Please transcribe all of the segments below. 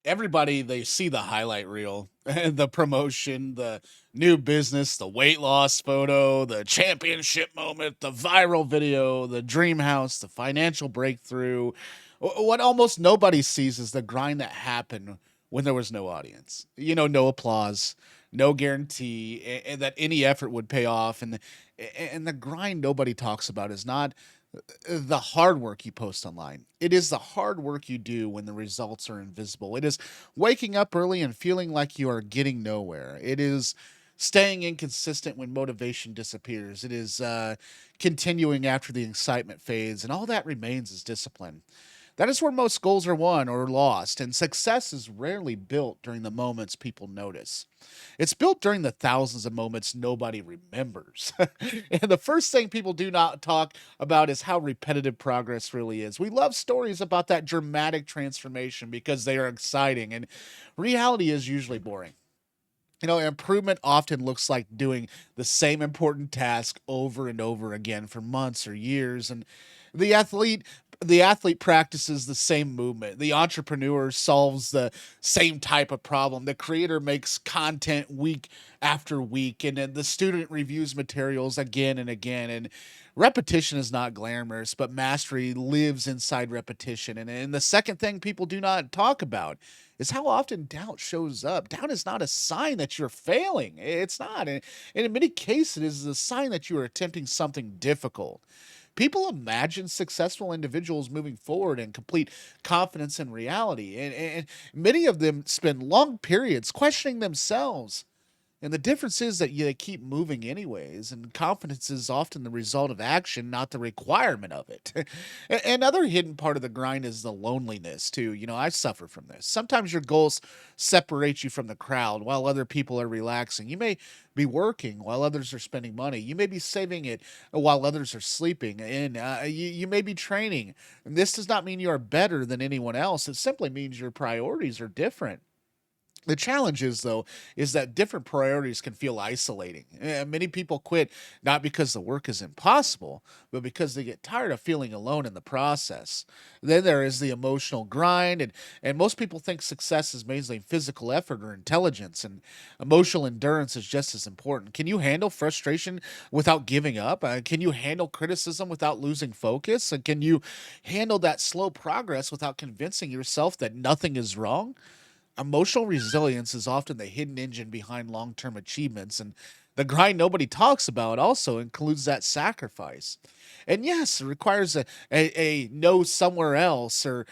Everybody, they see the highlight reel, the promotion, the new business, the weight loss photo, the championship moment, the viral video, the dream house, the financial breakthrough. What almost nobody sees is the grind that happened when there was no audience. No applause, no guarantee that any effort would pay off. And the grind nobody talks about is not the hard work you post online. It is the hard work you do when the results are invisible. It is waking up early and feeling like you are getting nowhere. It is staying inconsistent when motivation disappears. It is continuing after the excitement fades, and all that remains is discipline. That is where most goals are won or lost, and success is rarely built during the moments people notice. It's built during the thousands of moments nobody remembers. And the first thing people do not talk about is how repetitive progress really is. We love stories about that dramatic transformation because they are exciting, and reality is usually boring. Improvement often looks like doing the same important task over and over again for months or years. And the athlete the athlete practices the same movement. The entrepreneur solves the same type of problem. The creator makes content week after week, and then the student reviews materials again and again. And repetition is not glamorous, but mastery lives inside repetition. And the second thing people do not talk about is how often doubt shows up. Doubt is not a sign that you're failing. It's not. And in many cases, it is a sign that you are attempting something difficult. People imagine successful individuals moving forward in complete confidence in reality. And many of them spend long periods questioning themselves. And the difference is that they keep moving anyways, and confidence is often the result of action, not the requirement of it. Another hidden part of the grind is the loneliness, too. I suffer from this. Sometimes your goals separate you from the crowd while other people are relaxing. You may be working while others are spending money. You may be saving it while others are sleeping. And you may be training. And this does not mean you are better than anyone else, it simply means your priorities are different. The challenge is, though, is that different priorities can feel isolating. Many people quit not because the work is impossible, but because they get tired of feeling alone in the process. Then there is the emotional grind, and most people think success is mainly physical effort or intelligence, and emotional endurance is just as important. Can you handle frustration without giving up? Can you handle criticism without losing focus? And can you handle that slow progress without convincing yourself that nothing is wrong? Emotional resilience is often the hidden engine behind long term achievements, and the grind nobody talks about also includes that sacrifice. And yes, it requires a no somewhere else, or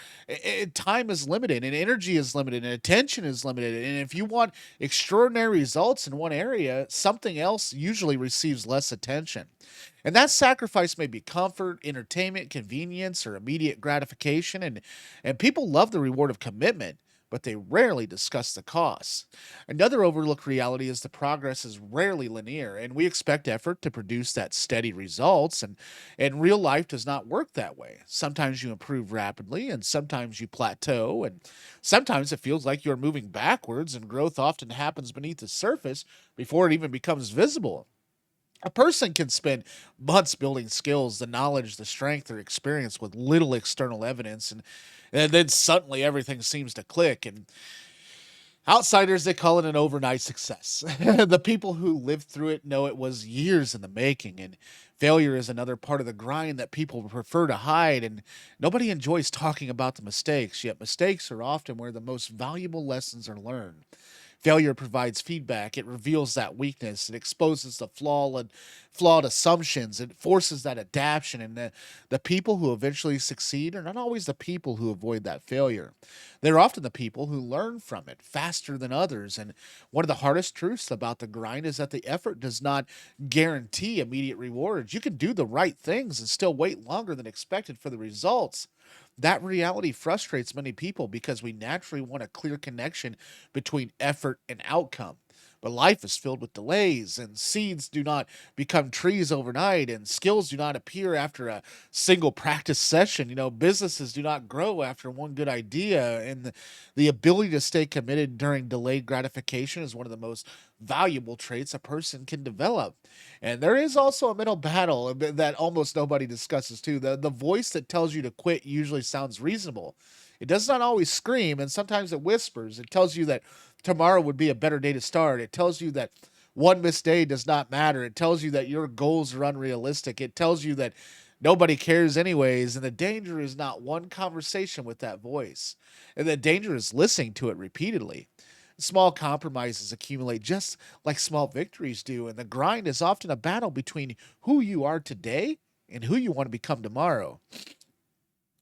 time is limited, and energy is limited, and attention is limited. And if you want extraordinary results in one area, something else usually receives less attention. And that sacrifice may be comfort, entertainment, convenience, or immediate gratification. And people love the reward of commitment, but they rarely discuss the costs. Another overlooked reality is the progress is rarely linear, and we expect effort to produce that steady results, and real life does not work that way. Sometimes you improve rapidly, and sometimes you plateau, and sometimes it feels like you're moving backwards, and growth often happens beneath the surface before it even becomes visible. A person can spend months building skills, the knowledge, the strength, or experience with little external evidence, and then suddenly everything seems to click. And outsiders, they call it an overnight success. The people who lived through it know it was years in the making, and failure is another part of the grind that people prefer to hide. And nobody enjoys talking about the mistakes, yet mistakes are often where the most valuable lessons are learned. Failure provides feedback. It reveals that weakness. It exposes the flawed assumptions. It forces that adaptation. And the people who eventually succeed are not always the people who avoid that failure. They're often the people who learn from it faster than others. And one of the hardest truths about the grind is that the effort does not guarantee immediate rewards. You can do the right things and still wait longer than expected for the results. That reality frustrates many people because we naturally want a clear connection between effort and outcome. But life is filled with delays, and seeds do not become trees overnight, and skills do not appear after a single practice session. Businesses do not grow after one good idea, and the ability to stay committed during delayed gratification is one of the most valuable traits a person can develop. And there is also a mental battle that almost nobody discusses too. The voice that tells you to quit usually sounds reasonable. It does not always scream, and sometimes it whispers. It tells you that tomorrow would be a better day to start. It tells you that one missed day does not matter. It tells you that your goals are unrealistic. It tells you that nobody cares anyways. And the danger is not one conversation with that voice. And the danger is listening to it repeatedly. Small compromises accumulate just like small victories do. And the grind is often a battle between who you are today and who you want to become tomorrow.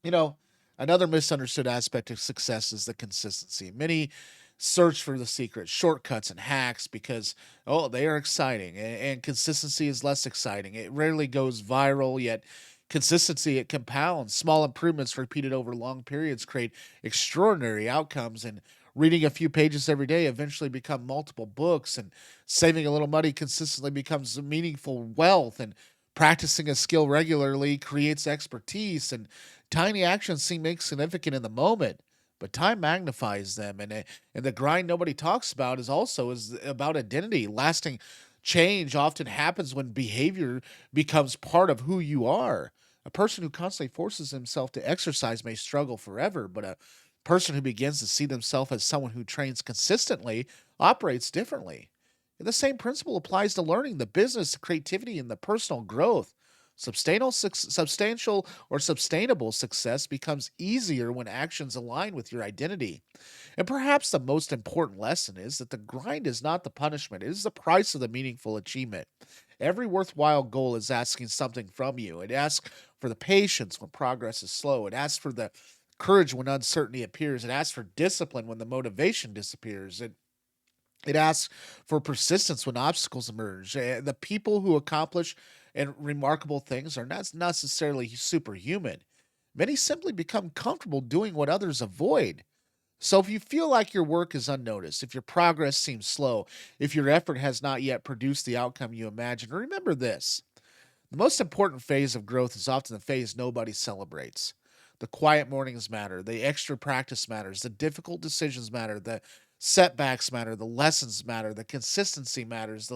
You know, another misunderstood aspect of success is the consistency. Many search for the secret shortcuts and hacks because, oh, they are exciting, and consistency is less exciting. It rarely goes viral, yet consistency it compounds. Small improvements repeated over long periods create extraordinary outcomes, and reading a few pages every day eventually become multiple books, and saving a little money consistently becomes meaningful wealth, and practicing a skill regularly creates expertise, and tiny actions seem insignificant in the moment, but time magnifies them. And the grind nobody talks about is about identity. Lasting change often happens when behavior becomes part of who you are. A person who constantly forces himself to exercise may struggle forever, but a person who begins to see themselves as someone who trains consistently operates differently. And the same principle applies to learning, the business, the creativity, and the personal growth. Substantial or sustainable success becomes easier when actions align with your identity. And perhaps the most important lesson is that the grind is not the punishment, it is the price of the meaningful achievement. Every worthwhile goal is asking something from you. It asks for the patience when progress is slow, it asks for the courage when uncertainty appears, it asks for discipline when the motivation disappears. It asks for persistence when obstacles emerge. The people who accomplish and remarkable things are not necessarily superhuman. Many simply become comfortable doing what others avoid. So if you feel like your work is unnoticed, if your progress seems slow, if your effort has not yet produced the outcome you imagined, remember this: the most important phase of growth is often the phase nobody celebrates. The quiet mornings matter, the extra practice matters, the difficult decisions matter, the setbacks matter, the lessons matter, the consistency matters,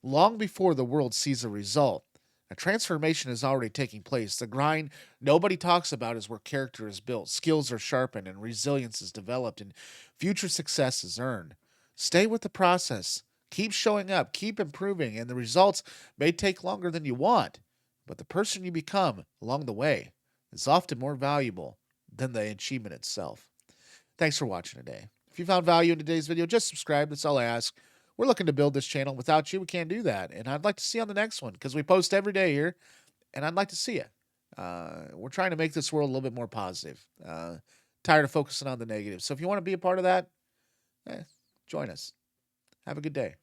long before the world sees a result. A transformation is already taking place. The grind nobody talks about is where character is built, skills are sharpened, and resilience is developed, and future success is earned. Stay with the process. Keep showing up, keep improving, and the results may take longer than you want, but the person you become along the way is often more valuable than the achievement itself. Thanks for watching today. If you found value in today's video, just subscribe. That's all I ask. We're looking to build this channel. Without you, we can't do that. And I'd like to see you on the next one because we post every day here, and I'd like to see you. We're trying to make this world a little bit more positive. Tired of focusing on the negative. So if you want to be a part of that, join us. Have a good day.